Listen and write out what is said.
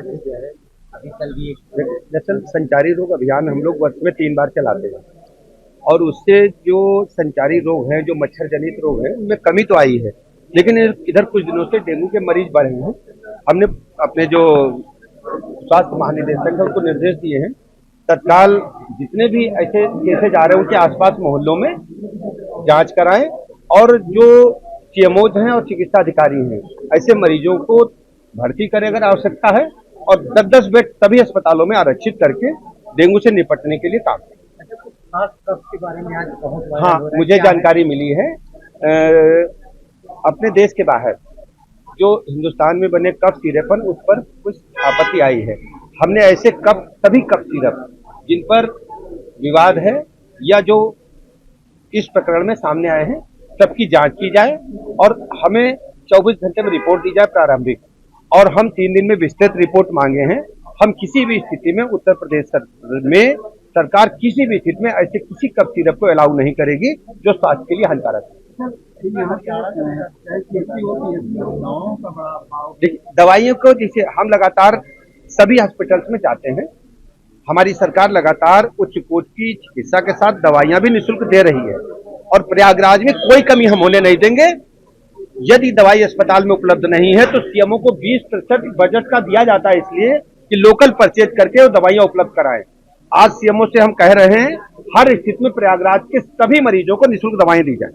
आज जो है अभी कल भी दरअसल संचारी रोग अभियान हम लोग वर्ष में 3 बार चलाते हैं और उससे जो संचारी रोग हैं, जो मच्छर जनित रोग हैं, उनमें कमी तो आई है, लेकिन इधर कुछ दिनों से डेंगू के मरीज बढ़े हैं। हमने अपने जो स्वास्थ्य महानिदेशक है उनको निर्देश दिए हैं, तत्काल जितने भी ऐसे केसेज आ रहे हैं उनके आसपास मोहल्लों में जांच कराएं और जो सीएमओज हैं और चिकित्सा अधिकारी हैं ऐसे मरीजों को भर्ती करें अगर आवश्यकता है, और 10-10 बेड सभी अस्पतालों में आरक्षित करके डेंगू से निपटने के लिए काम करें। अच्छा, कुछ खास कफ के बारे में आज बहुत हाँ, मुझे जानकारी मिली है अपने देश के बाहर जो हिंदुस्तान में बने कफ सिरप उस पर कुछ आपत्ति आई है। हमने ऐसे सभी कफ सिरप जिन पर विवाद है या जो इस प्रकरण में सामने आए हैं सबकी जांच की जाए और हमें 24 घंटे में रिपोर्ट दी जाए प्रारंभिक, और हम 3 दिन में विस्तृत रिपोर्ट मांगे हैं। हम किसी भी स्थिति में उत्तर प्रदेश में सरकार किसी भी स्थिति में ऐसे किसी कफ सिरप को अलाउ नहीं करेगी जो स्वास्थ्य के लिए हानिकारक है। दवाइयों को जैसे हम लगातार सभी हॉस्पिटल्स में जाते हैं, हमारी सरकार लगातार उच्च कोटि की चिकित्सा के साथ दवाइयां भी निःशुल्क दे रही है और प्रयागराज में कोई कमी हम होने नहीं देंगे। यदि दवाई अस्पताल में उपलब्ध नहीं है तो सीएमओ को 20% बजट का दिया जाता है इसलिए कि लोकल परचेज करके वो दवाइयां उपलब्ध कराएं। आज सीएमओ से हम कह रहे हैं हर स्थिति में प्रयागराज के सभी मरीजों को निःशुल्क दवाएं दी जाए।